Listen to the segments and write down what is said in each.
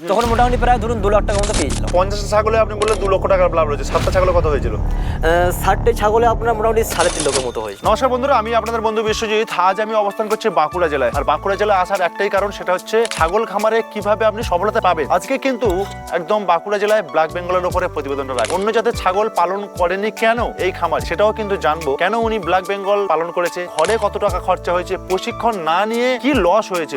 তখন মোটামুটি প্রায় ধরুন 2 লাখ টাকার মতো পেয়েছিলাম। 50 ছাগলে আপনি বললেন 2 লক্ষ টাকার লাভ রয়েছে। 7টা ছাগলে কত হয়েছিল? 60টে ছাগলে আপনার মোটামুটি 3.5 লক্ষের মতো হয়েছে। নমস্কার বন্ধুরা, আমি আপনাদের বন্ধু বিশ্বজিৎ। আজ আমি অবস্থান করছি বাঁকুড়া জেলায়। আর বাঁকুড়া জেলায় আসার একটাই কারণ, সেটা হচ্ছে ছাগল খামারে কিভাবে আপনি সফলতা পাবেন। আজকে কিন্তু একদম বাঁকুড়া জেলায় ব্ল্যাক বেঙ্গলের উপরে প্রতিবেদনটা রাখবো। অন্য জাতের ছাগল পালন করেনি কেন এই খামার, সেটাও কিন্তু জানবো। কেন উনি ব্ল্যাক বেঙ্গল পালন করেছে, ঘরে কত টাকা খরচা হয়েছে, প্রশিক্ষণ না নিয়ে কি লস হয়েছে।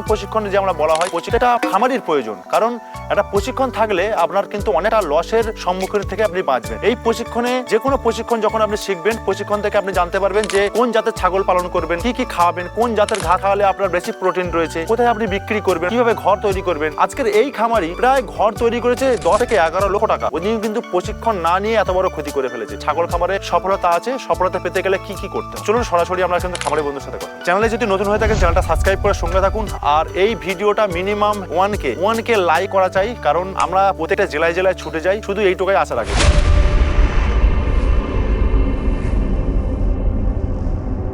প্রশিক্ষণ যে আমরা বলা হয়, এটা খামারির প্রয়োজন। কারণ একটা প্রশিক্ষণ থাকলে আপনার কিন্তু অনেকটা লসের সম্মুখীন থেকে আপনি বাঁচবেন। এই প্রশিক্ষণে, যে কোনো প্রশিক্ষণ যখন আপনি শিখবেন, প্রশিক্ষণ থেকে আপনি জানতে পারবেন যে কোন জাতের ছাগল পালন করবেন, কি কি খাওয়াবেন, কোন জাতের ঘাস খাওয়ালে আপনার বেশি প্রোটিন রয়েছে, কোথায় আপনি বিক্রি করবেন, কিভাবে ঘর তৈরি করবেন। আজকের এই খামারি প্রায় ঘর তৈরি করেছে 10 থেকে 11 লক্ষ টাকা। উনি কিন্তু প্রশিক্ষণ না নিয়ে এত বড় ক্ষতি করে ফেলেছে। ছাগল খামারে সফলতা আছে, সফলতা পেতে গেলে কি কি করতে হবে, চলুন সরাসরি আমরা কিন্তু খামারের বন্ধুর সাথে কথা। চ্যানেলে যদি নতুন হয়ে থাকেন, চ্যানেলটা সাবস্ক্রাইব করে সঙ্গে থাকুন। আর এই ভিডিওটা মিনিমাম 1K লাইক করা চাই, কারণ আমরা প্রত্যেকটা জেলায় জেলায় ছুটে যাই শুধু এইটুকুই আশা রাখি।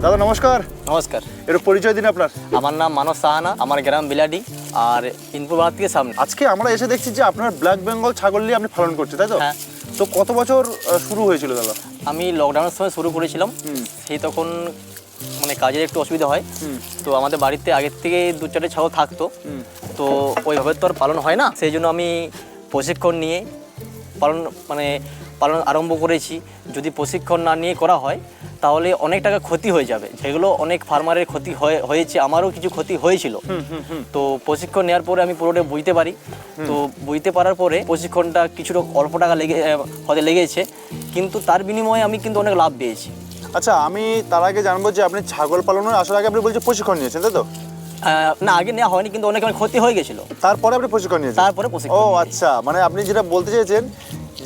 দাদা নমস্কার। নমস্কার। এর পরিচয় দিন আপনার। আমার নাম মানস সাহানা, আমার গ্রাম বিলাডি, আর ইনপুর বাজার থেকে সামনে। আজকে আমরা এসে দেখছি যে আপনার ব্ল্যাক বেঙ্গল ছাগল নিয়ে আপনি পালন করছেন, তাই তো? হ্যাঁ। তো কত বছর শুরু হয়েছিল দাদা? আমি লকডাউনের সময় শুরু করেছিলাম। সেই তখন মানে কাজের একটু অসুবিধা হয়, তো আমাদের বাড়িতে আগের থেকে 2-4টে ছাগল থাকতো, তো ওইভাবে তো আর পালন হয় না। সেই জন্য আমি প্রশিক্ষণ নিয়ে পালন আরম্ভ করেছি। যদি প্রশিক্ষণ না নিয়ে করা হয় তাহলে অনেক টাকা ক্ষতি হয়ে যাবে, যেগুলো অনেক ফার্মারের ক্ষতি হয়েছে, আমারও কিছু ক্ষতি হয়েছিল। তো প্রশিক্ষণ নেওয়ার পরে আমি পুরোটা বুঝতে পারি। তো বুঝতে পারার পরে প্রশিক্ষণটা কিছুটা অল্প টাকা লেগেছে, কিন্তু তার বিনিময়ে আমি কিন্তু অনেক লাভ পেয়েছি। আচ্ছা, আমি তার আগে জানবো যে আপনি ছাগল পালনের আসার আগে আপনি বলছেন প্রশিক্ষণ নিয়েছেন, তাই তো? না, আগে নেওয়া হয়নি, কিন্তু অনেক ক্ষতি হয়ে গেছিল। তারপরে আপনি প্রশিক্ষণ নিয়েছেন? তারপরে প্রশিক্ষণ। ও আচ্ছা, মানে আপনি যেটা বলতে চেয়েছেন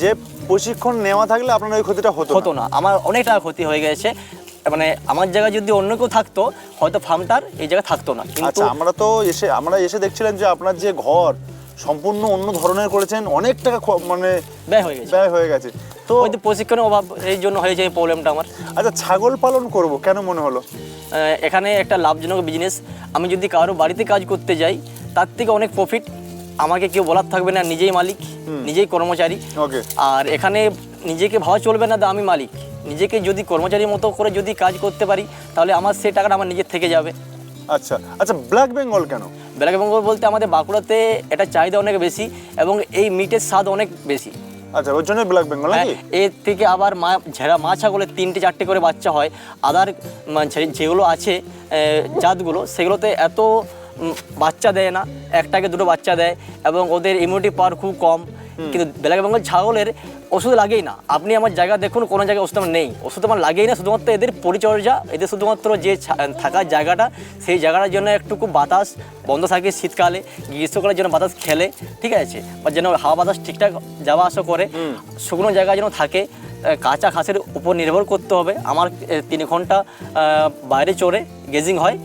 যে প্রশিক্ষণ নেওয়া থাকলে আপনার ওই ক্ষতিটা হতো না। আমার অনেক টাকা ক্ষতি হয়ে গেছে। মানে আমার জায়গায় যদি অন্য কেউ থাকতো, হয়তো ফার্মটার এই জায়গায় থাকতো না। আচ্ছা, আমরা এসে দেখছিলাম যে আপনার যে ঘর সম্পূর্ণ অন্য ধরনের করেছেন, অনেক টাকা মানে ব্যয় হয়ে গেছে। তো হয়তো প্রশিক্ষণের অভাব, এই জন্য হয়েছে এই প্রবলেমটা আমার। আচ্ছা, ছাগল পালন করব কেন মনে হলো? এখানে একটা লাভজনক বিজনেস। আমি যদি কারো বাড়িতে কাজ করতে যাই, তার থেকে অনেক প্রফিট। আমাকে কেউ বলার থাকবে না, নিজেই মালিক, নিজেই কর্মচারী। আর এখানে নিজেকে ভাবা চলবে না আমি মালিক। নিজেকে যদি কর্মচারীর মতো করে যদি কাজ করতে পারি, তাহলে আমার সেই টাকাটা আমার নিজের থেকে যাবে। আচ্ছা আচ্ছা, ব্ল্যাক বেঙ্গল কেন? ব্ল্যাক বেঙ্গল বলতে আমাদের বাঁকুড়াতে এটা চাহিদা অনেক বেশি, এবং এই মিটের স্বাদ অনেক বেশি। আচ্ছা, ওর জন্য ব্ল্যাক বেঙ্গল নাকি? এর থেকে আবার মা ছাগলের 3-4টে করে বাচ্চা হয়। আদার যেগুলো আছে জাতগুলো, সেগুলোতে এত বাচ্চা দেয় না, 1-2 বাচ্চা দেয়, এবং ওদের ইমিউনিটি পাওয়ার খুব কম। কিন্তু ব্ল্যাক বেঙ্গল ছাগলের ওষুধ লাগেই না। আপনি আমার জায়গা দেখুন, কোনো জায়গায় ওষুধ আমার নেই, ওষুধ আমার লাগেই না। শুধুমাত্র এদের পরিচর্যা, এদের শুধুমাত্র যে থাকার জায়গাটা, সেই জায়গাটার জন্য একটুকু বাতাস বন্ধ থাকে শীতকালে, গ্রীষ্মকালের জন্য বাতাস খেলে, ঠিক আছে, বা যেন হাওয়া বাতাস ঠিকঠাক যাওয়া আসা করে, শুকনো জায়গা যেন থাকে। কাঁচা ঘাসের উপর নির্ভর করতে হবে। আমার 3 ঘন্টা বাইরে চড়ে গেজিং হয়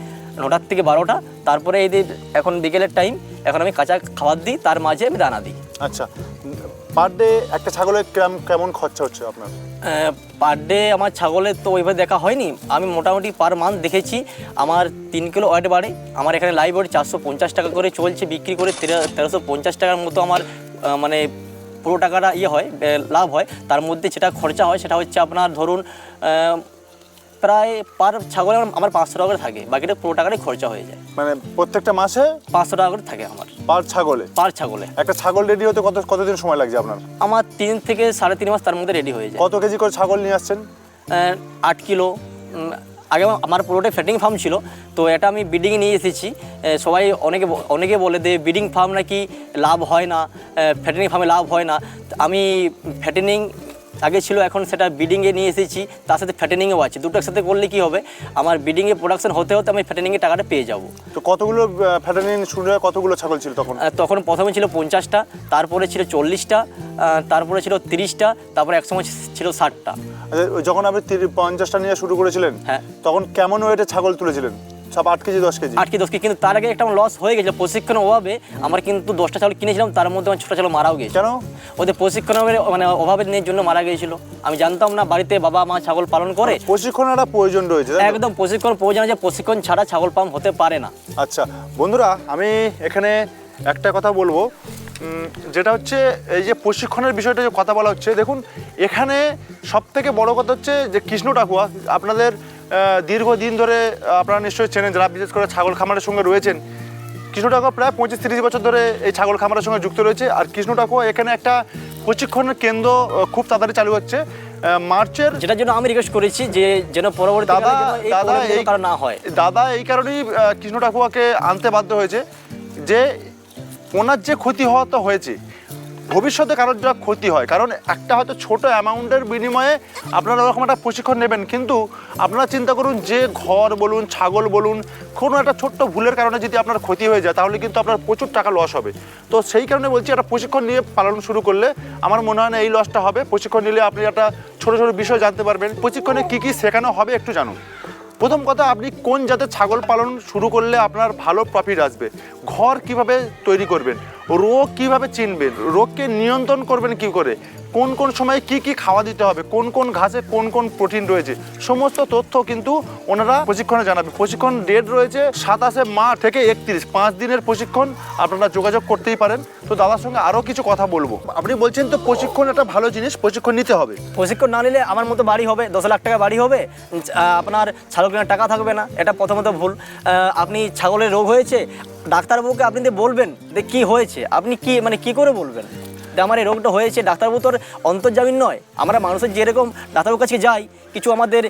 9টা থেকে 12টা। তারপরে এদের এখন বিকেলের টাইম, এখন আমি কাঁচা খাবার দিই, তার মাঝে আমি দানা দিই। আচ্ছা, পার ডে একটা ছাগলের কেমন খরচা হচ্ছে আপনার? পার ডে আমার ছাগলের তো ওইভাবে দেখা হয়নি। আমি মোটামুটি পার মান্থ দেখেছি আমার 3 কিলো ওয়েট বাড়ে। আমার এখানে লাইভ ওয়েট 450 টাকা করে চলছে, বিক্রি করে 1350 টাকার মতো আমার মানে পুরো টাকাটা হয়, লাভ হয়। তার মধ্যে যেটা খরচা হয় সেটা হচ্ছে আপনার ধরুন প্রায় পার ছাগলে আমার 500 টাকা করে থাকে, বাকিটা পুরো টাকাটাই খরচা হয়ে যায়। মানে প্রত্যেকটা মাসে 500 টাকা করে থাকে আমার পার ছাগলে। একটা ছাগল রেডি হতে কতদিন সময় লাগছে আপনার? আমার 3 থেকে 3.5 মাস তার মধ্যে রেডি হয়ে যায়। কত কেজি করে ছাগল নিয়ে আসছেন? 8 কিলো। আগে আমার পুরোটাই ফ্যাটিং ফার্ম ছিল, তো এটা আমি ব্রিডিংয়ে নিয়ে এসেছি। সবাই অনেকে বলে যে ব্রিডিং ফার্ম নাকি লাভ হয় না, ফ্যাটেনিং ফার্মে লাভ হয় না। আমি ফ্যাটেনিং আগে ছিল, এখন সেটা ব্রিডিংয়ে নিয়ে এসেছি, তার সাথে ফ্যাটেনিংও আছে। দুটো একসাথে করলে কী হবে, আমার ব্রিডিংয়ে প্রোডাকশন হতে হতে আমি ফ্যাটেনিংয়ের টাকাটা পেয়ে যাবো। তো কতগুলো ফ্যাটেনিং শুরু হয়, কতগুলো ছাগল ছিল তখন? তখন প্রথমে ছিল 50টা, তারপরে ছিল 40টা, তারপরে ছিল 30টা, তারপরে একসময় ছিল 60টা। যখন আপনি 50টা নিয়ে শুরু করেছিলেন, হ্যাঁ, তখন কেমন ওয়েটে ছাগল তুলেছিলেন? সব 8 কেজি 10 কেজি? 8 KG 10 KG. কিন্তু তার আগে একটা লস হয়ে গেছিলো প্রশিক্ষণের অভাবে। আমার কিন্তু 10টা ছাগল কিনেছিলাম, তার মধ্যে আমার ছোটো ছাগল মারাও গেছে। কেন? ওদের প্রশিক্ষণের মানে অভাবের জন্য মারা গিয়েছিল। আমি জানতাম না বাড়িতে বাবা মা ছাগল পালন করে। প্রশিক্ষণের একটা প্রয়োজন রয়েছে। একদম প্রশিক্ষণ প্রয়োজন আছে, প্রশিক্ষণ ছাড়া ছাগল পালন হতে পারে না। আচ্ছা বন্ধুরা, আমি এখানে একটা কথা বলবো, যেটা হচ্ছে এই যে প্রশিক্ষণের বিষয়টা যে কথা বলা হচ্ছে, দেখুন এখানে সব থেকে বড় কথা হচ্ছে যে কৃষ্ণ টাকুয়া আপনাদের দীর্ঘদিন ধরে আপনারা নিশ্চয়ই চেনেন, যারা বিশেষ করে ছাগল খামারের সঙ্গে রয়েছেন। কৃষ্ণ টাকুয়া প্রায় 25-30 বছর ধরে এই ছাগল খামারের সঙ্গে যুক্ত রয়েছে। আর কৃষ্ণ টাকুয়া এখানে একটা প্রশিক্ষণের কেন্দ্র খুব তাড়াতাড়ি চালু হচ্ছে মার্চের, যেটার জন্য আমি রিকোয়েস্ট করেছি যে যেন পরবর্তী না হয়। দাদা এই কারণেই কৃষ্ণ টাকুয়াকে আনতে বাধ্য হয়েছে যে ওনার যে ক্ষতি হওয়া তো হয়েছে, ভবিষ্যতে কারোর যা ক্ষতি হয়, কারণ একটা হয়তো ছোট অ্যামাউন্টের বিনিময়ে আপনারা ওরকম একটা প্রশিক্ষণ নেবেন, কিন্তু আপনারা চিন্তা করুন যে ঘর বলুন, ছাগল বলুন, কোনো একটা ছোট্ট ভুলের কারণে যদি আপনার ক্ষতি হয়ে যায় তাহলে কিন্তু আপনার প্রচুর টাকা লস হবে। তো সেই কারণে বলছি, একটা প্রশিক্ষণ নিয়ে পালন শুরু করলে আমার মনে হয় না এই লসটা হবে। প্রশিক্ষণ নিলে আপনি একটা ছোটো ছোটো বিষয় জানতে পারবেন। প্রশিক্ষণে কী কী শেখানো হবে একটু জানুন। প্রথম কথা, আপনি কোন জাতের ছাগল পালন শুরু করলে আপনার ভালো প্রফিট আসবে, ঘর কিভাবে তৈরি করবেন, রোগ কিভাবে চিনবেন, রোগকে নিয়ন্ত্রণ করবেন কি করে, কোন কোন সময়ে কি কি খাওয়া দিতে হবে, কোন কোন ঘাসে কোন কোন প্রোটিন রয়েছে, সমস্ত তথ্য কিন্তু ওনারা প্রশিক্ষণে জানাবে। প্রশিক্ষণ ডেট রয়েছে 27 মার্চ থেকে 31, 5 দিনের প্রশিক্ষণ। আপনারা যোগাযোগ করতেই পারেন। তো দাদার সঙ্গে আরও কিছু কথা বলবো। আপনি বলছেন তো প্রশিক্ষণ একটা ভালো জিনিস, প্রশিক্ষণ নিতে হবে। প্রশিক্ষণ না নিলে আমার মতো বাড়ি হবে 10 লাখ টাকা বাড়ি হবে, আপনার ছাগল কেনার টাকা থাকবে না, এটা প্রথমত ভুল। আপনি ছাগলের রোগ হয়েছে, ডাক্তারবাবুকে আপনি বলবেন যে কী হয়েছে, আপনি কি কি করে বলবেন যে আমার এই রোগটা হয়েছে? ডাক্তারবাবু তোর অন্তর্জামিন নয়। আমরা মানুষের যেরকম ডাক্তারবাবুর কাছে যাই, কিছু আমাদের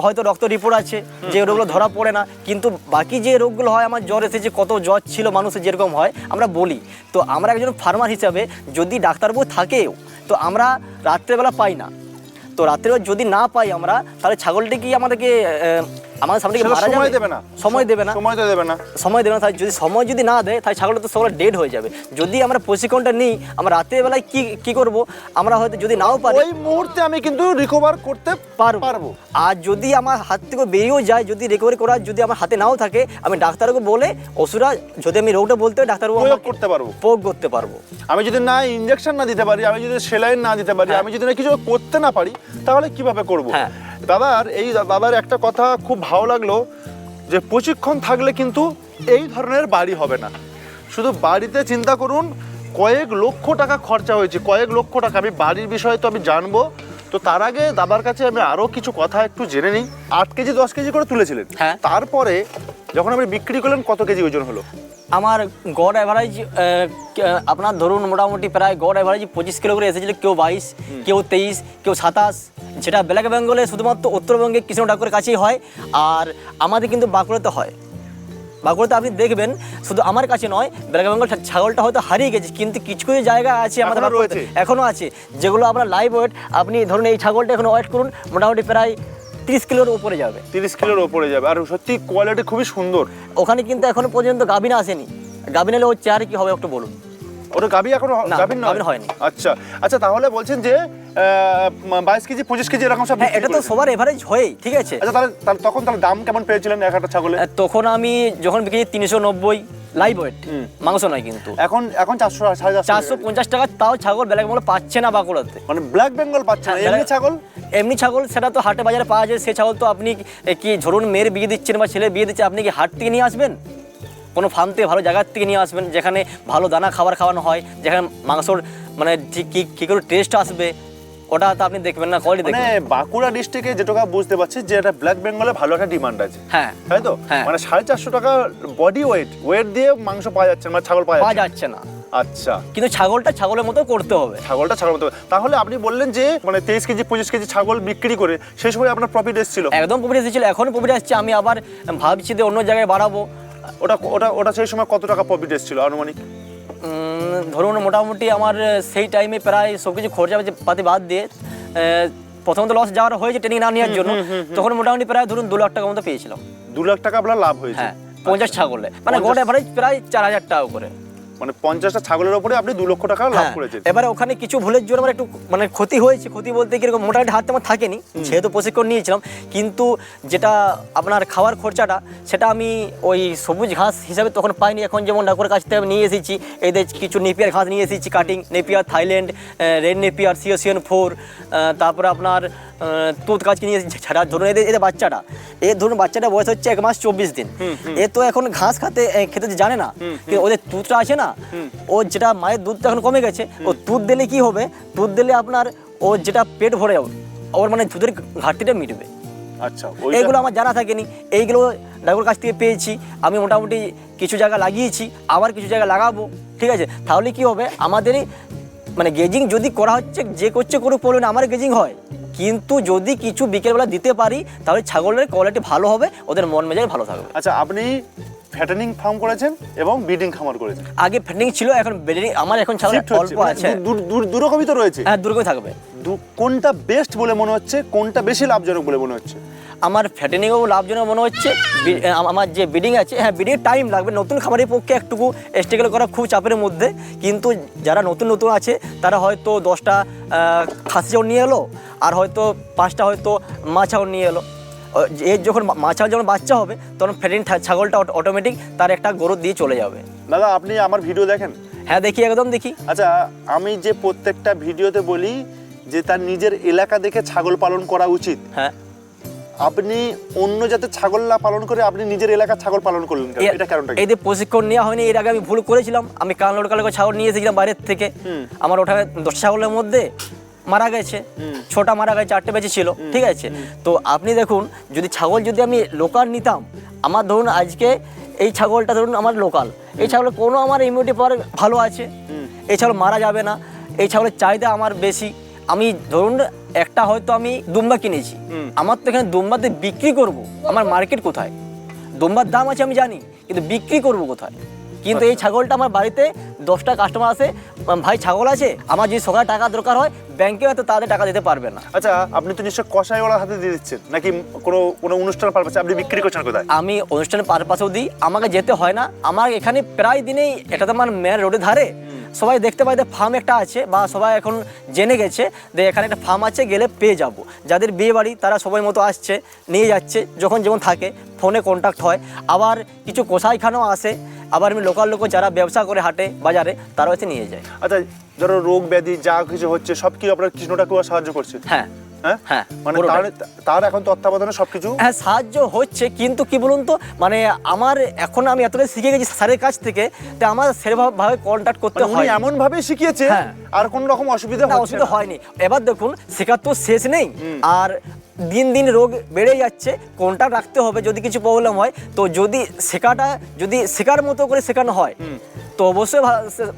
হয়তো রক্ত রিপোর্ট আছে, যে রোগগুলো ধরা পড়ে না, কিন্তু বাকি যে রোগগুলো হয়, আমার জ্বর এসেছে, কত জ্বর ছিল মানুষের যেরকম হয় আমরা বলি। তো আমরা একজন ফার্মার হিসাবে যদি ডাক্তারবাবু থাকেও, তো আমরা রাত্রেবেলা পাই না। তো রাত্রেবেলা যদি না পাই আমরা, তাহলে ছাগলটি কি আমাদেরকে আমাদের সামনে মারা যাবে? সময় দেবে না, সময় দেবে না, সময় তো দেবে না, সময় দেবে না। তাই যদি সময় যদি না দেয়, তাহলে ছাগলটা তো সকালে ডেড হয়ে যাবে। যদি আমরা প্রশিক্ষণটা নিই, আমরা রাতের বেলায় কি করব, আমরা হয়তো যদি নাও পারি, ওই মুহূর্তে আমি কিন্তু রিকভার করতে পারবো। আর যদি আমার হাত থেকে বেরিয়েও যায়, যদি রিকভারি করার যদি আমার হাতে নাও থাকে, আমি ডাক্তারকে বলে ওষুধটা, যদি আমি রোগটা বলতে হয়, ডাক্তারবাবু প্রয়োগ করতে পারবো। আমি যদি না ইনজেকশন না দিতে পারি, আমি যদি সেলাইন না দিতে পারি, আমি যদি না কিছু করতে না পারি, তাহলে কিভাবে করবো? দাদার একটা কথা খুব ভালো লাগলো, যে প্রশিক্ষণ থাকলে কিন্তু এই ধরনের বাড়ি হবে না। শুধু বাড়িতে চিন্তা করুন, কয়েক লক্ষ টাকা খরচা হয়েছে, কয়েক লক্ষ টাকা। আমি বাড়ির বিষয়ে তো আমি জানবো, তো তার আগে দাদার কাছে আমি আরও কিছু কথা একটু জেনে নিই। 8 কেজি 10 কেজি করে তুলেছিলেন, তারপরে যখন আপনি বিক্রি করলেন কত কেজি ওজন হলো? আমার গড় অ্যাভারেজ আপনার ধরুন মোটামুটি প্রায় গড় অ্যাভারেজ 25 কিলো করে এসেছিল, কেউ 22, কেউ 23, কেউ 27, যেটা ব্ল্যাক বেঙ্গলে শুধুমাত্র উত্তরবঙ্গে কৃষ্ণ ঠাকুরের কাছেই হয়। আর আমাদের কিন্তু বাঁকুড়াতে হয়। বাঁকুড়াতে আপনি দেখবেন, শুধু আমার কাছে নয়, ব্ল্যাক বেঙ্গল ছাগলটা হয়তো হারিয়ে গেছে, কিন্তু কিছু কিছু জায়গা আছে আমাদের রয়েছে, এখনও আছে, যেগুলো আপনার লাইভ ওয়েট। আপনি ধরুন এই ছাগলটা এখন ওয়েট করুন মোটামুটি প্রায় 30 কিলোর উপরে যাবে, 30 কিলোর উপরে যাবে। আর সত্যি কোয়ালিটি খুবই সুন্দর। ওখানে কিন্তু এখনো পর্যন্ত গাভিন আসেনি। গাভিন এলে ওর চেয়ারে কি হবে একটু বলুন? ওটা গাভি এখনো গাভিন হয়নি। আচ্ছা আচ্ছা, তাহলে বলছেন যে 22 কেজি 25 কেজি এরকম সব? হ্যাঁ, এটা তো সবার এভারেজ হয়, ঠিক আছে। আচ্ছা, তাহলে তখন দাম কেমন পেয়েছিলেন এক একটা ছাগলে? তখন আমি যখন বিক্রি 390 লাইভ ওয়েট, মাংস নয় কিন্তু। এখন 450 টাকা, তাও ছাগল ব্ল্যাক বেঙ্গল পাচ্ছে না বাঁকুড়াতে। মানে ব্ল্যাক বেঙ্গল পাচ্ছে না, এমনি ছাগল সেটা তো হাটে বাজারে পাওয়া যায়। সে ছাগল তো আপনি কি ধরুন মেয়ের বিয়ে দিচ্ছেন বা ছেলের বিয়ে দিচ্ছে, আপনি কি হাট থেকে নিয়ে আসবেন? কোনো ফার্ম থেকে ভালো জায়গার থেকে নিয়ে আসবেন, যেখানে ভালো দানা খাবার খাওয়ানো হয়, যেখানে মাংসর ঠিক কী করে টেস্ট আসবে, ওটা তো আপনি দেখবেন না, কোয়ালিটি দেখবেন। বাঁকুড়া ডিস্ট্রিক্টে যেটা বুঝতে পারছি যে এটা ব্ল্যাক বেঙ্গলে ভালো একটা ডিমান্ড আছে। হ্যাঁ, তাই তো? মানে 450 টাকা বডি ওয়েট দিয়ে মাংস পাওয়া যাচ্ছে, মানে ছাগল পাওয়া যাচ্ছে না। আচ্ছা, কিন্তু ছাগলটা ছাগলের মতো করতে হবে, ছাগলটা ছাগলের মতো। তাহলে আপনি বললেন যে মানে 23 কেজি 25 কেজি ছাগল বিক্রি করে সেই সময় আপনার প্রফিট এসেছিল? একদম প্রফিট এসেছিল, এখনো প্রফিট আসছে। আমি আবার ভাবছি যে অন্য জায়গায় বাড়াবো। ওটা সেই সময় কত টাকা প্রফিট এসেছিল আনুমানিক? ধরুন মোটামুটি আমার সেই টাইমে প্রায় সব কিছু খরচা পাতি বাদ দিয়ে, প্রথমত লস যাওয়ার হয়েছে ট্রেনিং না নেওয়ার জন্য, তখন মোটামুটি প্রায় ধরুন 2 লাখ টাকা মতো পেয়েছিলাম। 2 লাখ টাকা আপনার লাভ হয়েছে? হ্যাঁ, 50 ছাগলে, মানে গড় এভারেজ প্রায় 4000 টাকা করে। মানে 50টা ছাগলের উপরে আপনি 2 লক্ষ টাকা লাভ করেছেন। এবারে ওখানে কিছু ভুলের জন্য আমার একটু ক্ষতি হয়েছে। ক্ষতি বলতে কিরকম, মোটামুটি হাতে আমার থাকেনি, যেহেতু প্রশিক্ষণ নিয়েছিলাম, কিন্তু যেটা আপনার খাওয়ার খরচাটা সেটা আমি ওই সবুজ ঘাস হিসাবে তখন পাইনি। এখন যেমন ডাক্তারের কাছ থেকে আমি নিয়ে এসেছি, এদের কিছু নেপিয়ার ঘাস নিয়ে এসেছি, cutting Napier, Thailand red Napier, সিওসিয়ান 4, তারপরে আপনার তুত কাজ নিয়ে এসেছি। ছাড়া ধরুন এদের বাচ্চাটা বয়স হচ্ছে 1 মাস 24 দিন। এ তো এখন ঘাস খেতে জানে না, কিন্তু ওদের তুতটা আছে না, না, ও যেটা মায়ের দুধ এখন কমে গেছে, ও দুধ দিলে কি হবে, দুধ দিলে আপনার ও যেটা পেট ভরে যাবে, ওর মানে দুধের ঘাটতিটা মিটবে। আচ্ছা, এইগুলো আমার জানা থাকেনি, এইগুলো ডাক্তার কাছ থেকে পেয়েছি। আমি মোটামুটি কিছু জায়গা লাগিয়েছি, আবার কিছু জায়গা লাগাবো, ঠিক আছে। তাহলে কি হবে, আমাদেরই মানে গেজিং যদি করা হচ্ছে, যে করছে করুক বলুন, আমার গেজিং হয়, কিন্তু যদি কিছু বিকেলবেলা দিতে পারি তাহলে ছাগলের কোয়ালিটি ভালো হবে, ওদের মন মেজাজ ভালো থাকবে। আচ্ছা, আপনি ফ্যাটেনিং ফার্ম করেছেন এবং ব্রিডিং খামার করেছেন। আগে ফ্যাটেনিং ছিল, এখন ব্রিডিং আমার এখন ছাগল Shift হচ্ছে, অল্প মানে আছে। দু রকমই তো রয়েছে। হ্যাঁ, দুর্গই থাকবে। কোনটা বেস্ট বলে মনে হচ্ছে, কোনটা বেশি লাভজনক বলে মনে হচ্ছে? আমার ফ্যাটেনিংও লাভজনক মনে হচ্ছে। আমার যে ব্রিডিং আছে, হ্যাঁ ব্রিডিং টাইম লাগবে, নতুন খামারের পক্ষে একটুকু স্ট্রাগল করা খুব চাপের মধ্যে। কিন্তু যারা নতুন নতুন আছে তারা হয়তো 10টা খাসি ছাগল নিয়ে এলো, আর হয়তো 5টা হয়তো মা ছাগল নিয়ে এলো। এর যখন মা ছাগল যখন বাচ্চা হবে তখন ফ্যাটেনিং ছাগলটা অটোমেটিক তার একটা গ্রোথ দিয়ে চলে যাবে। দাদা, আপনি আমার ভিডিও দেখেন? হ্যাঁ দেখি, একদম দেখি। আচ্ছা, আমি যে প্রত্যেকটা ভিডিওতে বলি যে তার নিজের এলাকা দেখে ছাগল পালন করা উচিত, হ্যাঁ, আপনি অন্য জাতের ছাগল না পালন করে আপনি নিজের এলাকার ছাগল পালন করলেন কেন? এটা কারণটা কি? এদের প্রশিক্ষণ নেওয়া হয়নি। এর আগে আমি ভুল করেছিলাম, আমি কানলোড কালকে ছাগল নিয়ে এসেছিলাম বাইরের থেকে। আমার ওঠানে 10টা ছাগলের মধ্যে মারা গেছে, 6টা মারা গেছে, 4টে বেঁচে ছিল, ঠিক আছে। তো আপনি দেখুন, যদি ছাগল যদি আমি লোকাল নিতাম, আমার ধরুন আজকে এই ছাগলটা ধরুন আমার লোকাল, এই ছাগলের কোনো আমার ইমিউনিটি পাওয়ার ভালো আছে, এই ছাগল মারা যাবে না, এই ছাগলের চাহিদা আমার বেশি। আমি ধরুন একটা হয়তো আমি দুম্বা কিনেছি, আমার তো এখানে দুম্বাতে বিক্রি করব, আমার মার্কেট কোথায়? দুম্বার দাম আছে আমি জানি, কিন্তু বিক্রি করব কোথায়? কিন্তু এই ছাগলটা আমার বাড়িতে 10টা কাস্টমার আসে, ভাই ছাগল আছে, আমার যদি সকালে টাকা দরকার হয়, ব্যাংকে হয়তো তাদের টাকা দিতে পারবে না। আচ্ছা, আপনি তো নিশ্চয় কষাইওয়ালার হাতে দিয়ে দিচ্ছেন, নাকি কোনো অনুষ্ঠান পারপাসে আপনি বিক্রি করছেন কোথায়? আমি অনুষ্ঠানের পারপাসেও দিই, আমাকে যেতে হয় না। আমার এখানে প্রায় দিনেই, এটা তো আমার মেন রোডের ধারে, সবাই দেখতে পায় যে ফার্ম একটা আছে, বা সবাই এখন জেনে গেছে যে এখানে একটা ফার্ম আছে, গেলে পেয়ে যাব। যাদের বিয়ে বাড়ি তারা সবাই মতো আসছে, নিয়ে যাচ্ছে, যখন যেমন থাকে ফোনে কন্ট্যাক্ট হয়। আবার কিছু কষাইখানাও আসে, আবার আমি লোকাল লোক যারা ব্যবসা করে হাটে বাজারে, তারা হচ্ছে নিয়ে যায়। আচ্ছা, ধরো রোগ ব্যাধি যা কিছু হচ্ছে সব কি আপনার কৃষ্ণটা কেউ সাহায্য করছে? হ্যাঁ হ্যাঁ হ্যাঁ, মানে পুরোটাই। তার এখন তত্ত্বাবধানে সবকিছু। হ্যাঁ, সাহায্য হচ্ছে, কিন্তু কি বলুন তো, মানে আমার এখন আমি এতটাই শিখে গেছি স্যারের কাছ থেকে, তো আমার সেরকমভাবে কন্ট্যাক্ট করতে উনি হয়। এমন ভাবে শিখিয়েছে হ্যাঁ। আর কোনো রকম অসুবিধা না, হচ্ছে অসুবিধা না। হয়নি। এবার দেখুন, শেখার তো শেষ নেই, আর দিন দিন রোগ বেড়ে যাচ্ছে, কন্ট্যাক্ট রাখতে হবে। যদি কিছু প্রবলেম হয়, তো যদি শেখার মতো করে শেখানো হয়, তো অবশ্যই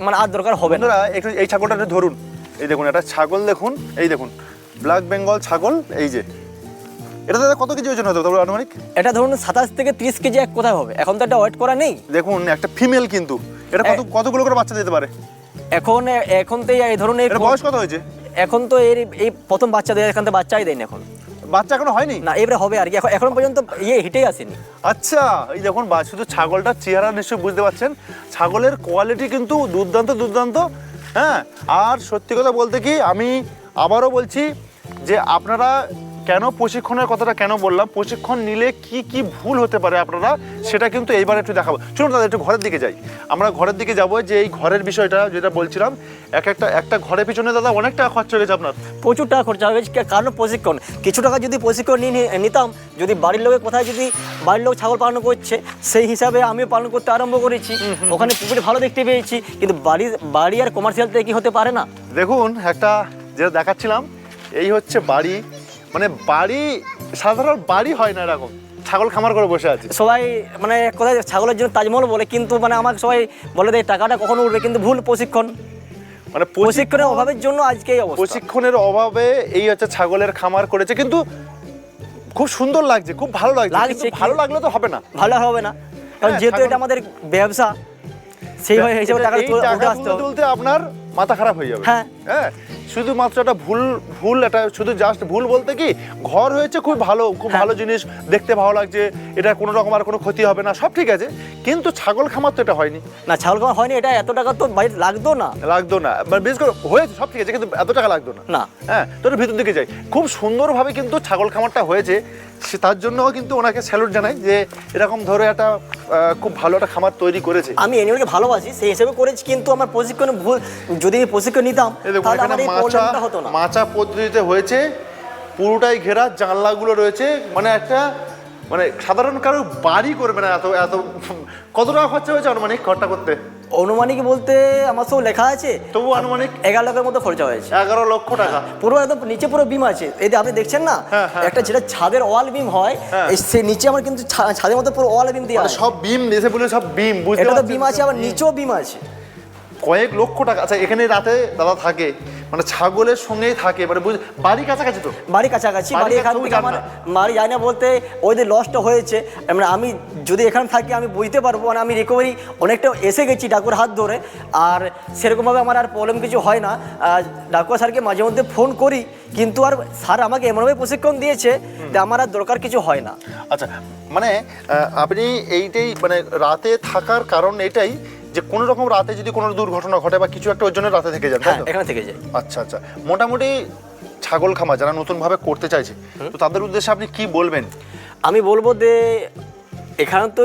মানে আর দরকার হবে না। বন্ধুরা, একটু এই ছাগলটা একটু ধরুন। এই দেখুন, একটা ছাগল দেখুন, এই দেখুন ব্ল্যাক বেঙ্গল ছাগল। এই যে এটা দাদা কত কেজি ওজন হতে পারে আনুমানিক? এটা ধরুন 27 থেকে 30 কেজি এক কোথায় হবে, এখন তো এটা ওয়েট করা নেই। দেখুন, একটা ফিমেল, কিন্তু এটা কতগুলো করে বাচ্চা দিতে পারে? এখন তো এই ধরনের এর বয়স কত হয়েছে? এখন তো এই প্রথম বাচ্চা দেয়, এখান থেকে বাচ্চাই দেয়নি এখন। বাচ্চা এখনো হয়নি? না, এবারে হবে আর কি, এখন পর্যন্ত হিটেই আসেনি। আচ্ছা, এই দেখুন, শুধু ছাগলটার চেহারা নিশ্চয়ই বুঝতে পারছেন, ছাগলের কোয়ালিটি কিন্তু দুর্দান্ত। হ্যাঁ, আর সত্যি কথা বলতে কি, আমি আবারও বলছি যে আপনারা কেন প্রশিক্ষণের কথাটা কেন বললাম, প্রশিক্ষণ নিলে কি কি ভুল হতে পারে আপনারা সেটা কিন্তু এইবার একটু দেখাবো। চলুন দাদা, একটু ঘরের দিকে যাই। আমরা ঘরের দিকে যাবো, যে এই ঘরের বিষয়টা যেটা বলছিলাম, একটা ঘরের পিছনে দাদা অনেক টাকা খরচ হয়ে গেছে আপনার। প্রচুর টাকা খরচা হবে, কারণ প্রশিক্ষণ কিছু টাকা যদি প্রশিক্ষণ নিতাম, যদি বাড়ির লোকের কোথায়, যদি বাড়ির লোক ছাগল পালন করছে সেই হিসাবে আমিও পালন করতে আরম্ভ করেছি, ওখানে পুকুরে ভালো দেখতে পেয়েছি। কিন্তু বাড়ি আর কমার্শিয়াল থেকে কি হতে পারে না। দেখুন, একটা যেটা দেখাচ্ছিলাম, এই হচ্ছে বাড়ি, মানে বাড়ি সাধারণ বাড়ি হয় না এরকম, ছাগল খামার করে বসে আছে সবাই, মানে কোথায় ছাগলের জন্য তাজমহল বলে, কিন্তু মানে আমাকে সবাই বলে দেয় টাকাটা কখনো উঠবে, কিন্তু ভুল। প্রশিক্ষণের অভাবের জন্য আজকে এই অবস্থা। প্রশিক্ষণের অভাবে এই হচ্ছে ছাগলের খামার করেছে, কিন্তু খুব সুন্দর লাগছে, খুব ভালো লাগছে। ভালো লাগলে তো হবে না, ভালো হবে না, কারণ যেহেতু এটা আমাদের ব্যবসা, সেই হিসাবে টাকা তুলতে আপনার মাথা খারাপ হয়ে যাবে। হ্যাঁ, শুধুমাত্র একটা ভুল এটা শুধু জাস্ট ভুল বলতে কি, ঘর হয়েছে খুব ভালো জিনিস, দেখতে ভালো লাগছে, এটা কোনো রকম আর কোনো ক্ষতি হবে না, সব ঠিক আছে, কিন্তু ছাগল খামার তো এটা হয়নি না। ছাগল খামার হয়নি, এটা এত টাকা তো বাড়িতে লাগতো না। বিশেষ করে হয়েছে সব ঠিক আছে, কিন্তু এত টাকা লাগতো না। হ্যাঁ, তো ভিতর দিকে যাই, খুব সুন্দরভাবে কিন্তু ছাগল খামারটা হয়েছে, তার জন্য কিন্তু ওনাকে স্যালুট জানাই যে এরকম ধরে একটা খুব ভালো একটা খামার তৈরি করেছে। আমি এনিমেলকে ভালোবাসি, সেই হিসেবে করেছি, কিন্তু আমার প্রশিক্ষণে ভুল, যদি আমি প্রশিক্ষণ নিতাম তাহলে আমার এই প্রবলেমটা হতো না। মাচা পদ্ধতিতে হয়েছে, পুরোটাই ঘেরা, জানলাগুলো রয়েছে, মানে একটা সাধারণ কারো বাড়ি করবে না এত কত টাকা খরচা হয়েছে আনুমানিক ঘরটা করতে? অনুমানিক বলতে আমার সব লেখা আছে, তবু আনুমানিক 11 লাখের মতো খরচা হয়েছে। 11 লক্ষ টাকা। পুরো একদম নিচে পুরো বিম আছে, এই যে আপনি দেখছেন না, একটা যেটা ছাদের ওয়াল বিম হয়, সে নিচে আমার কিন্তু ছাদের মধ্যে পুরো ওয়াল বিম দেওয়া আছে। সব বিম এসে বলে সব বিম, বুঝতে এটা তো পারছেন? বিম আছে, আবার নিচেও বিম আছে। কয়েক লক্ষ টাকা। আচ্ছা, এখানে রাতে দাদা থাকে, মানে ছাগলের সঙ্গেই থাকে, মানে বাড়ি কাছাকাছি তো? বাড়ি কাছাকাছি, বাড়ি এখান কাছেও থেকে যান আমার না? বাড়ি যায় না বলতে ওই যে লসটা হয়েছে, মানে আমি যদি এখানে থাকি আমি বুঝতে পারবো, মানে আমি রিকভারি অনেকটা এসে গেছি ডাকুর হাত ধরে, আর সেরকমভাবে আমার আর প্রবলেম কিছু হয় না। ডাকুয়া স্যারকে মাঝে মধ্যে ফোন করি, কিন্তু আর স্যার আমাকে এমনভাবে প্রশিক্ষণ দিয়েছে যে আমার আর দরকার কিছু হয় না। আচ্ছা, মানে আপনি এইটাই মানে রাতে থাকার কারণ এটাই যে কোনো রকম রাতে যদি কোনো দুর্ঘটনা ঘটে বা কিছু একটা, ওই জন্য রাতে থেকে যান, তাই হ্যাঁ, তো? এখানে থেকে যাই। আচ্ছা আচ্ছা, মোটামুটি ছাগল খামার যারা নতুনভাবে করতে চাইছে, তো তাদের উদ্দেশ্যে আপনি কি বলবেন? আমি বলবো যে এখানে তো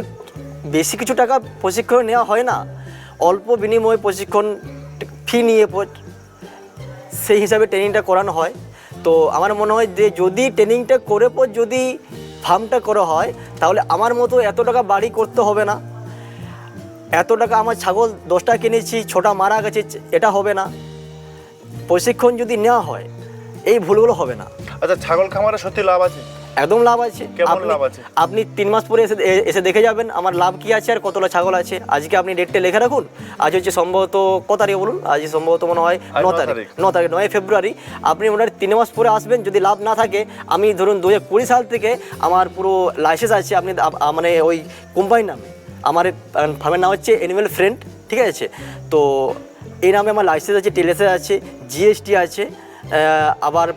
বেশি কিছু টাকা প্রশিক্ষণ নেওয়া হয় না, অল্প বিনিময়ে প্রশিক্ষণ ফি নিয়ে সেই হিসাবে ট্রেনিংটা করানো হয়। তো আমার মনে হয় যে যদি ট্রেনিংটা করে পর যদি ফার্মটা করা হয়, তাহলে আমার মতো এত টাকা বাড়ি করতে হবে না, এত টাকা আমার ছাগল 10টা কিনেছি 6টা মারা গেছে, এটা হবে না। প্রশিক্ষণ যদি নেওয়া হয় এই ভুলগুলো হবে না। আচ্ছা, ছাগল খামারে সত্যি লাভ আছে? একদম লাভ আছে। কেমন লাভ আছে? আপনি 3 মাস পরে এসে দেখে যাবেন আমার লাভ কি আছে আর কতটা ছাগল আছে। আজকে আপনি ডেটটা লিখে রাখুন, আজ হচ্ছে সম্ভবত কত তারিখ বলুন, আজ সম্ভবত মনে হয় 9 ফেব্রুয়ারি। আপনি ওনার 3 মাস পরে আসবেন, যদি লাভ না থাকে, আমি ধরুন 2020 সাল থেকে আমার পুরো লাইসেন্স আছে, আপনি মানে ওই কোম্পানির নামে, আমার ফার্মের নাম হচ্ছে অ্যানিমেল ফ্রেন্ড, ঠিক আছে? তো এই নামে আমার লাইসেন্স আছে, টিএলএসএ আছে, জিএসটি আছে, আবার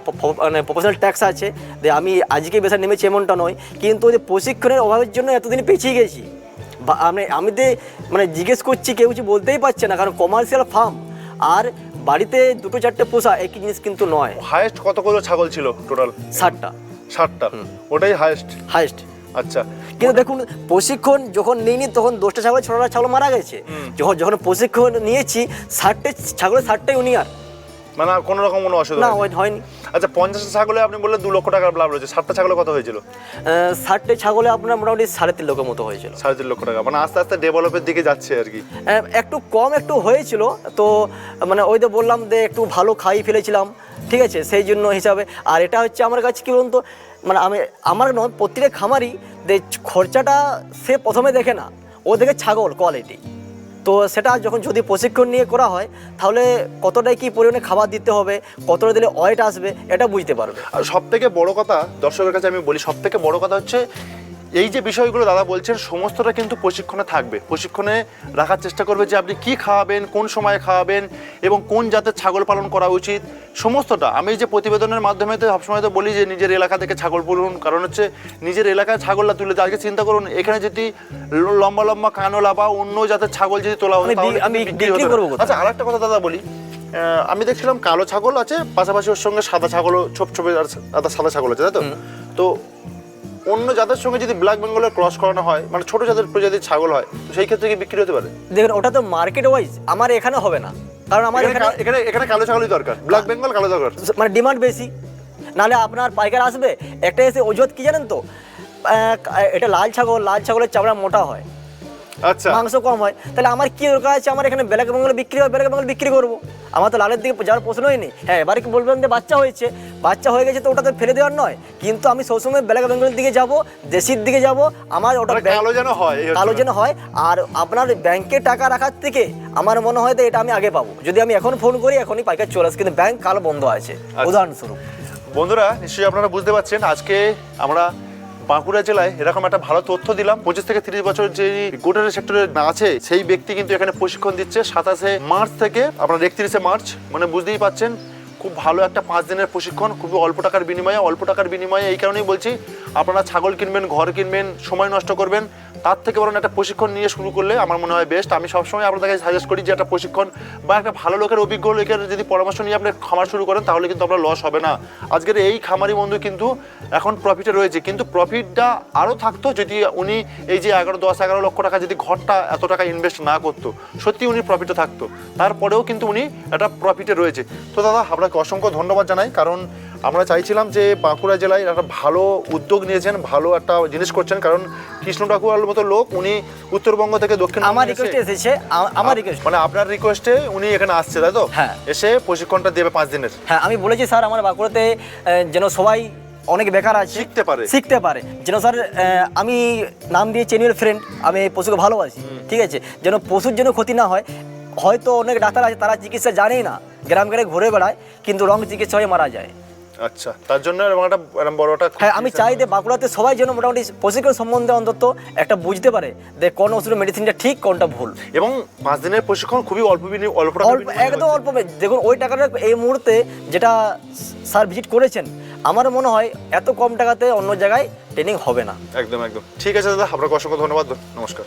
মানে প্রফেশনাল ট্যাক্স আছে। যে আমি আজকে বেশি নেমেছি এমনটা নয়, কিন্তু ওই যে প্রশিক্ষণের অভাবের জন্য এতদিন পেছিয়ে গেছি। আমি তো মানে জিজ্ঞেস করছি, কেউ কিছু বলতেই পারছে না, কারণ কমার্শিয়াল ফার্ম আর বাড়িতে 2-4টে পোষা একই জিনিস কিন্তু নয়। হাইয়েস্ট কতগুলো ছাগল ছিল টোটাল? 60টা। 60টা, ওটাই হাইয়েস্ট। আচ্ছা, কিন্তু দেখুন প্রশিক্ষণ যখন নিইনি তখন 10টা ছাগল 6টা ছাগল মারা গেছে। যখন প্রশিক্ষণ নিয়েছি 60টে ছাগলের 60টাই উনিয়ার, মানে কোনো রকম কোনো অসুবিধা না হয়নি। আচ্ছা, 50টা ছাগলে আপনি বললেন 2 লক্ষ টাকার লাভ রয়েছে, 60টা ছাগলে কত হয়েছিল? 60টে ছাগলে আপনার মোটামুটি 3.5 লক্ষের মতো হয়েছিল। 3.5 লক্ষ টাকা, মানে আস্তে আস্তে ডেভেলপের দিকে যাচ্ছে আর কি। একটু কম একটু হয়েছিল, তো মানে ওই তো বললাম যে একটু ভালো খাই ফেলেছিলাম, ঠিক আছে, সেই জন্য হিসাবে। আর এটা হচ্ছে আমার কাছে কী বলুন তো, মানে আমার নয়, প্রত্যেকটা খামারই যে খরচাটা সে প্রথমে দেখে না, ও দেখে ছাগল কোয়ালিটি। তো সেটা যখন যদি প্রশিক্ষণ নিয়ে করা হয়, তাহলে কতটাই কী পরিমাণে খাবার দিতে হবে, কতটা দিলে ওয়েট আসবে, এটা বুঝতে পারবে। আর সব থেকে বড় কথা দর্শকের কাছে আমি বলি, সব থেকে বড় কথা হচ্ছে এই যে বিষয়গুলো দাদা বলছেন সমস্তটা কিন্তু প্রশিক্ষণে থাকবে। প্রশিক্ষণে রাখার চেষ্টা করবে যে আপনি কি খাওয়াবেন, কোন সময়ে খাওয়াবেন এবং কোন জাতের ছাগল পালন করা উচিত, সমস্তটা। আমি যে প্রতিবেদনের মাধ্যমে তো সবসময় তো বলি যে নিজের এলাকা থেকে ছাগল পুরুন, কারণ হচ্ছে নিজের এলাকায় ছাগলটা তুলে দেয়। আজকে চিন্তা করুন, এখানে যদি লম্বা লম্বা কানোলা বা অন্য জাতের ছাগল যদি তোলা হয়, আমি বিক্রি করবো। আচ্ছা, আর একটা কথা দাদা বলি, আমি দেখছিলাম কালো ছাগল আছে, পাশাপাশি ওর সঙ্গে সাদা ছাগলও, ছোপ ছোপে সাদা ছাগল আছে, তাই তো? তো অন্য জাতের সঙ্গে যদি ব্ল্যাক বেঙ্গলের ক্রস করানো হয়, মানে ছোট জাতের প্রজাতির ছাগল হয়, তো সেই ক্ষেত্রে কি বিক্রি হতে পারে? দেখুন, ওটা তো মার্কেট ওয়াইজ, আমার এখানে হবে না, কারণ আমার এখানে কালো ছাগলই দরকার, ব্ল্যাক বেঙ্গল কালো দরকার, মানে ডিমান্ড বেশি। নাহলে আপনার পাইকার আসবে একটা এসে ওজত কি জানেন তো, এটা লাল ছাগলের চামড়া মোটা হয়, আচ্ছা, মাংস কম হয়, তাহলে আমার কি দরকার আছে আমার এখানে ব্ল্যাক বেঙ্গল বিক্রি হয়, ব্ল্যাক বেঙ্গল বিক্রি করবো? আমার তো লালের দিকে যাওয়ার প্রশ্নই নেই। হ্যাঁ, এবারে কি বলবেন যে বাচ্চা হয়ে গেছে তো ওটা তো ফেলে দেওয়ার নয়, কিন্তু আমি সবসময় ব্ল্যাক বেঙ্গলের দিকে যাব, দেশির দিকে যাব, আমার ওটা কালো যেন হয়। আর আপনার ব্যাংকে টাকা রাখার থেকে আমার মনে হয় যে এটা আমি আগে পাবো, যদি আমি এখন ফোন করি এখনই পাইকার চলে আসে, কিন্তু ব্যাংক কালো বন্ধ আছে। উদাহরণস্বরূপ বন্ধুরা, নিশ্চয়ই আপনারা বুঝতে পারছেন, আজকে আমরা বাঁকুড়া জেলায় এরকম একটা ভালো তথ্য দিলাম। 25 থেকে 30 বছর যে গোটারি সেক্টরে আছে সেই ব্যক্তি কিন্তু এখানে প্রশিক্ষণ দিচ্ছে 27 মার্চ থেকে আপনার 31 মার্চ, মানে বুঝতেই পাচ্ছেন খুব ভালো একটা 5 দিনের প্রশিক্ষণ, খুবই অল্প টাকার বিনিময়ে। এই কারণেই বলছি, আপনারা ছাগল কিনবেন, ঘর কিনবেন, সময় নষ্ট করবেন, তার থেকে বরং একটা প্রশিক্ষণ নিয়ে শুরু করলে আমার মনে হয় বেস্ট। আমি সবসময় আপনাদের কাছে সাজেস্ট করি যে একটা প্রশিক্ষণ বা একটা ভালো লোকের, অভিজ্ঞ লোকের যদি পরামর্শ নিয়ে আপনি খামার শুরু করেন, তাহলে কিন্তু আপনার লস হবে না। আজকের এই খামারি বন্ধু কিন্তু এখন প্রফিটে রয়েছে, কিন্তু প্রফিটটা আরও থাকতো যদি উনি এই যে 10-11 লক্ষ টাকা যদি ঘরটা এত টাকা ইনভেস্ট না করতো, সত্যি উনি প্রফিটে থাকতো। তারপরেও কিন্তু উনি একটা প্রফিটে রয়েছে। তো দাদা, আপনাকে অসংখ্য ধন্যবাদ জানাই, কারণ আমরা চাইছিলাম যে বাঁকুড়া জেলায় একটা ভালো উদ্যোগ নিয়েছেন, ভালো একটা জিনিস করছেন, কারণ কৃষ্ণ ঠাকুর মতো লোক, উনি উত্তরবঙ্গ থেকে দক্ষিণ আমার রিকোয়েস্টে এসেছে, আমার রিকোয়েস্ট, মানে আপনার রিকোয়েস্টে উনি এখানে আসছে, তাই তো? হ্যাঁ। এসে প্রশিক্ষণটা দেবে 5 দিনের। হ্যাঁ, আমি বলেছি স্যার আমার বাঁকুড়াতে যেন সবাই অনেক বেকার আছে শিখতে পারে যেন স্যার আমি নাম দিয়ে চেনিওর ফ্রেন্ড, আমি পশুকে ভালোবাসি, ঠিক আছে, যেন পশুর যেন ক্ষতি না হয়। হয়তো অনেক ডাক্তার আছে তারা চিকিৎসা জানেই না, গ্রাম গ্রামে ঘুরে বেড়ায় কিন্তু রং চিকিৎসা হয়ে মারা যায়। আচ্ছা, তার জন্য এরকম বড় একটা হ্যাঁ, আমি চাই যে বাঁকুড়াতে সবাই যেন মোটামুটি প্রশিক্ষণ সম্বন্ধে অন্তত একটা বুঝতে পারে যে কোন ওষুধের মেডিসিনটা ঠিক কোনটা ভুল। এবং 5 দিনের প্রশিক্ষণ খুবই অল্প একদম অল্প। দেখুন ওই টাকাটা এই মুহূর্তে যেটা স্যার ভিজিট করেছেন, আমার মনে হয় এত কম টাকাতে অন্য জায়গায় ট্রেনিং হবে না। একদম একদম ঠিক আছে দাদা, আপনাকে অসংখ্য ধন্যবাদ, নমস্কার।